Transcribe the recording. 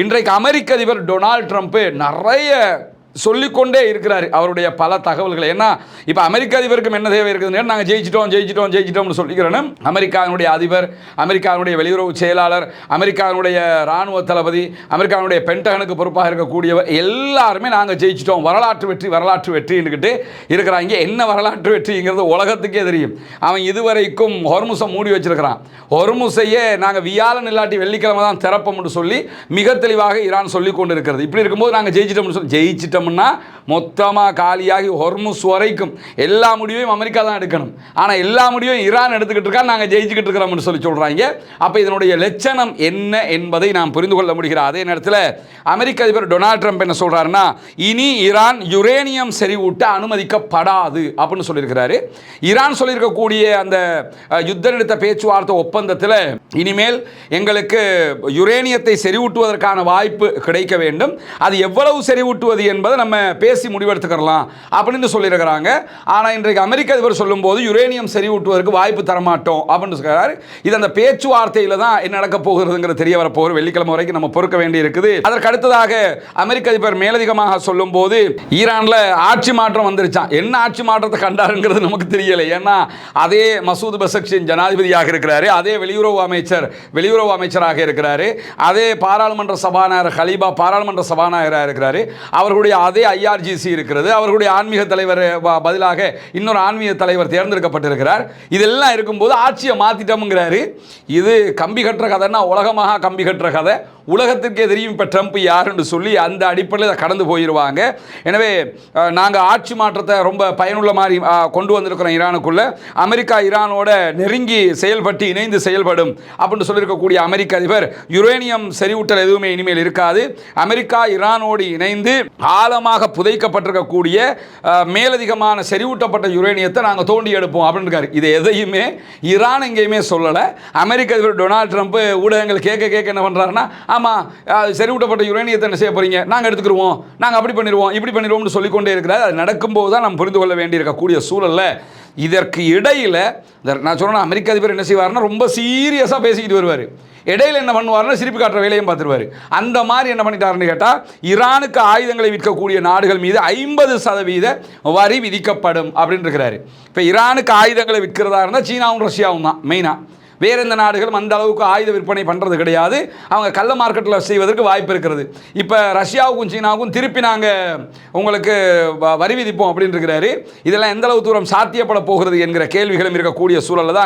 இன்றைக்கு அமெரிக்க அதிபர் Donald Trump நிறைய சொல்லிக்கொண்டே இருக்கிறார் அவருடைய பல தகவல்களை. ஏன்னா இப்போ அமெரிக்க அதிபருக்கும் என்ன தேவை இருக்குதுன்னு நாங்கள் ஜெயிச்சிட்டோம்னு சொல்லிக்கிறேன். அமெரிக்காவினுடைய அதிபர், அமெரிக்காவினுடைய வெளியுறவு செயலாளர், அமெரிக்காவினுடைய இராணுவ தளபதி, அமெரிக்காவினுடைய பென்டகனுக்கு பொறுப்பாக இருக்கக்கூடியவர் எல்லாருமே நாங்கள் ஜெயிச்சிட்டோம், வரலாற்று வெற்றின்னுக்கிட்டு இருக்கிறாங்க. என்ன வரலாற்று வெற்றிங்கிறது உலகத்துக்கே தெரியும். அவன் இதுவரைக்கும் ஹொர்முஸை மூடி வச்சிருக்கிறான். ஹொர்முஸையே நாங்கள் வியாழன் இல்லாட்டி வெள்ளிக்கிழமை தான் திறப்போம்னு சொல்லி மிக தெளிவாக ஈரான் சொல்லி கொண்டு இருக்கிறது. இப்படி இருக்கும்போது நாங்கள் ஜெயிச்சிட்டோம்னா மொத்தமாக காலியாகி ஹொர்முஸ் வரைக்கும் எல்லா முடிவையும் அமெரிக்கா தான் எடுக்கணும். ஆனால் எல்லா முடிவையும் ஈரான் எடுத்துக்கிட்டு இருக்கா, நாங்கள் ஜெயிச்சுக்கிட்டு இருக்கிறோம்னு சொல்லி சொல்கிறாங்க. அப்போ இதனுடைய லட்சணம் என்ன என்பதை நாம் புரிந்து கொள்ள முடிகிறது. அதே நேரத்தில் அமெரிக்க அதிபர் டொனால்ட் ட்ரம்ப் என்ன சொல்கிறாருன்னா, இனி ஈரான் யுரேனியம் செறிவூட்ட அனுமதிக்கப்படாது அப்படின்னு சொல்லியிருக்கிறாரு. ஈரான் சொல்லியிருக்கக்கூடிய அந்த யுத்த நிறுத்த பேச்சுவார்த்தை ஒப்பந்தத்தில் இனிமேல் எங்களுக்கு யுரேனியத்தை செறிவூட்டுவதற்கான வாய்ப்பு கிடைக்க வேண்டும், அது எவ்வளவு செறிவூட்டுவது என்பதை நம்ம பேசி முடிவெடுத்துக்கலாம் அப்படின்னு சொல்லியிருக்கிறாங்க. ஆனால் இன்றைக்கு அமெரிக்க அதிபர் சொல்லும்போது யுரேனியம் செறிவூட்டுவதற்கு வாய்ப்பு தரமாட்டோம் அப்படின்னு சொல்கிறார். இது அந்த பேச்சுவார்த்தையில் தான் என்ன நடக்க போகிறதுங்கிறது தெரிய வரப்போகிற வெள்ளிக்கிழமை வரைக்கும் நம்ம பொறுக்க வேண்டி இருக்குது. அதற்கு அடுத்ததாக அமெரிக்க அதிபர் மேலதிகமாக சொல்லும்போது ஈரானில் ஆட்சி மாற்றம் வந்துருச்சான். என்ன ஆட்சி மாற்றத்தை கண்டாருங்கிறது நமக்கு தெரியலை. ஏன்னா அதே மசூத் பெசக்ஷின் ஜனாதிபதியாக இருக்கிறாரு, அதே வெளியுறவு அமைச்சராக இருக்கிறாரு, அதே பாராளுமன்ற சபாநாயகர் ஹலீபா பாராளுமன்ற சபாநாயகராக இருக்கிறாரு, அவர்களுடைய அதே IRGC இருக்கிறது, அவர்களுடைய ஆன்மீக தலைவர் பதிலாக இன்னொரு ஆன்மீக தலைவர் தேர்ந்தெடுக்கப்பட்டிருக்கிறார். இதெல்லாம் இருக்கும்போது ஆட்சியை மாற்றிட்டோம்ங்கிறாரு. இது கம்பி கட்டுற கதைன்னா உலகமாக கம்பி கட்டுற கதை, உலகத்திற்கே தெரியும் இப்போ ட்ரம்ப் யாருன்னு சொல்லி அந்த அடிப்படையில் அதை கடந்து போயிடுவாங்க. எனவே நாங்கள் ஆட்சி மாற்றத்தை ரொம்ப பயனுள்ள மாதிரி கொண்டு வந்திருக்கிறோம் ஈரானுக்குள்ளே. அமெரிக்கா ஈரானோட நெருங்கி செயல்பட்டு இணைந்து செயல்படும் அப்படின்னு சொல்லியிருக்கக்கூடிய அமெரிக்க அதிபர் யுரேனியம் செறிவூட்டல் எதுவுமே இனிமேல் இருக்காது, அமெரிக்கா ஈரானோடு இணைந்து ஆழமாக புதைக்கப்பட்டிருக்கக்கூடிய மேலதிகமான செறிவூட்டப்பட்ட யுரேனியத்தை நாங்கள் தோண்டி எடுப்போம் அப்படின்னு இருக்காரு. இது எதையுமே ஈரான் எங்கேயுமே சொல்லலை. அமெரிக்க அதிபர் டொனால்ட் ட்ரம்ப் ஊடகங்கள் கேட்க என்ன பண்ணுறாருன்னா, ஆமாம் செறிவூட்டப்பட்ட யுரேனியத்தை என்ன செய்ய போகிறீங்க, நாங்கள் எடுத்துக்கிடுவோம், நாங்கள் அப்படி பண்ணிடுவோம் இப்படி பண்ணிடுவோம்னு சொல்லிக்கொண்டே இருக்கிறார். அது நடக்கும்போது தான் நம்ம புரிந்து கொள்ள வேண்டியிருக்கக்கூடிய சூழலில் இதற்கு இடையில் நான் சொன்னேன், அமெரிக்க அதிபர் என்ன செய்வார்னா ரொம்ப சீரியஸாக பேசிக்கிட்டு வருவார். இடையில் என்ன பண்ணுவார்னா சிரிப்பு காட்டுற வேலையும் பார்த்துருவார். அந்த மாதிரி என்ன பண்ணிட்டாருன்னு கேட்டால், ஈரானுக்கு ஆயுதங்களை விற்கக்கூடிய நாடுகள் மீது 50% வரி விதிக்கப்படும் அப்படின்னு இருக்கிறாரு. இப்போ ஈரானுக்கு ஆயுதங்களை விற்கிறதா இருந்தால் சீனாவும் ரஷ்யாவும் தான் மெயினாக. வேறு எந்த நாடுகளும் அந்த அளவுக்கு ஆயுத விற்பனை பண்ணுறது கிடையாது. அவங்க கள்ள மார்க்கெட்டில் செய்வதற்கு வாய்ப்பு இருக்கிறது. இப்போ ரஷ்யாவுக்கும் சீனாவுக்கும் திருப்பி நாங்கள் உங்களுக்கு வரி விதிப்போம் அப்படின்னு இருக்கிறாரு. இதெல்லாம் எந்த அளவு தூரம் சாத்தியப்பட போகிறது என்கிற கேள்விகளும் இருக்கக்கூடிய சூழலில் தான்